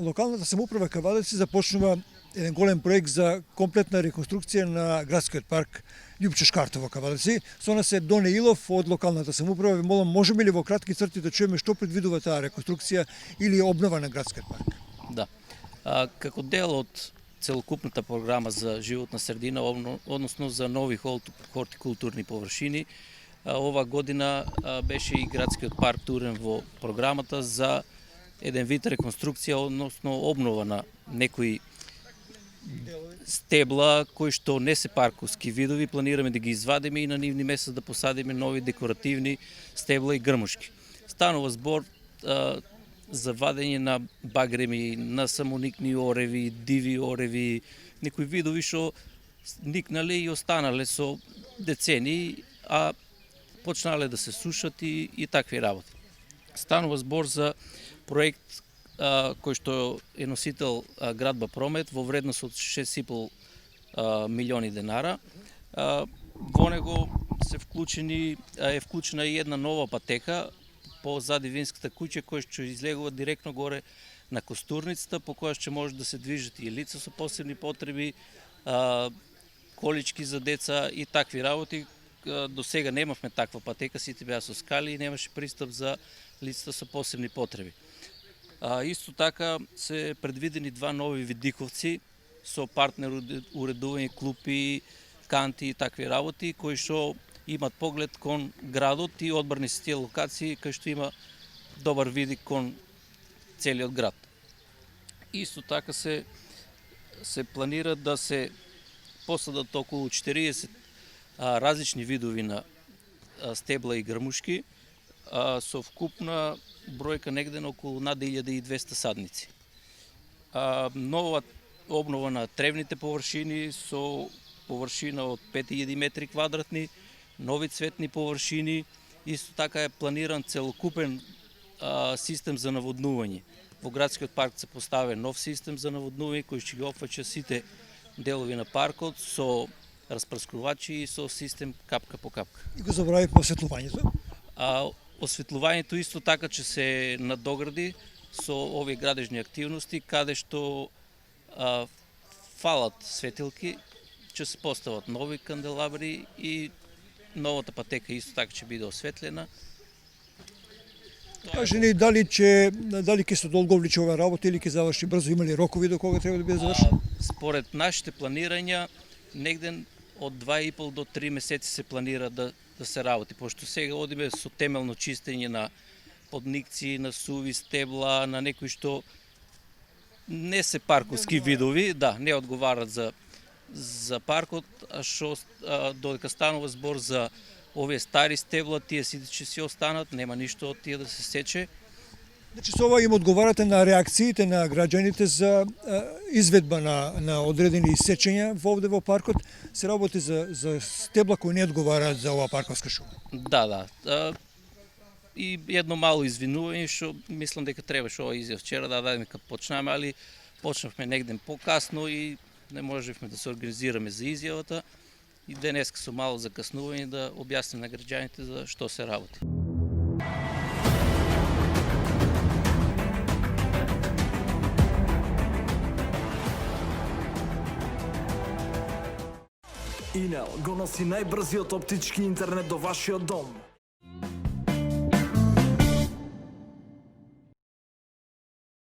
локалната самоуправа Кавалевци започнува еден голем проект за комплетна реконструкција на градскиот парк Љупчо Шкартово Кавалевци. Со нас е Доне Илов од локалната самоуправа. Ви молам, можеме ли во кратки црти да чуеме што предвидува таа реконструкција или обнова на градскиот парк? Да. Како дел од целокупната програма за животна средина, односно за нови хортикултурни површини, ова година беше и градскиот парк турен во програмата за еден вид реконструкција, односно обнова на некои стебла кои што не се парковски видови. Планираме да ги извадиме и на нивни места да посадиме нови декоративни стебла и грмушки. Станува збор за вадење на багреми, на самоникни ореви, диви ореви, некои видови што никнале и останале со децени, а почнале да се сушат и такви работи. Станува збор за проект кој што е носител градба Промет во вредност од 6,5 милиони денара. Во него е вклучена и една нова патека по зади винската куќа, која што излегува директно горе на костурницата, по која што може да се движат и лица со посебни потреби, колички за деца и такви работи. До сега немавме таква патека, сите беа со скали и немаше пристап за лицата со посебни потреби. Исто така се предвидени два нови видиковци со партнер уредување, клупи, канти и такви работи, кои што имат поглед кон градот и одбрани се тие локации кај што има добар видик кон целиот град. Исто така се планира да се посадат околу 40 различни видови на стебла и грмушки со вкупна бројка негде на околу над 1200 садници. Нова обнова на тревните површини со површина од 5000 метри квадратни, нови цветни површини. Исто така е планиран целокупен систем за наводнување. Во градскиот парк се поставя нов систем за наводнување кој ќе ги опфаќа сите делови на паркот со распрскувачи и со систем капка по капка. И го забравивме осветлувањето? Осветлувањето исто така ќе се надогради со овие градежни активности, каде што фалат светилки, ќе се постават нови канделабри и новата патека исто така ќе биде осветлена. Кажи ни дали ќе се долговличи ова работа или ќе заврши брзо, има ли рокови до кога треба да биде завршено? Според нашите планирања, негде од 2,5 до 3 месеци се планира да се работи, пошто сега одиме со темелно чистење на подникци, на суви стебла, на некои што не се парковски видови, да, не одговарат за паркот, а што додека станува збор за овие стари стебла, тие сите ќе си останат, нема ништо од тие да се сече. Значи со ова им одговарате на реакциите на граѓаните за изведба на одредени исечења овде во паркот, се работи за стебла кои не одговараат за оваа парковска шума. Да. И едно мало извинување, што мислам дека требаше ова изјав вчера да дадеме кога почнеме, али почнавме негден покасно и не можевме да се организираме за изјавата и денеска со мало закаснување да објасниме на граѓаните за што се работи. Инел го носи најбрзиот оптички интернет до вашиот дом.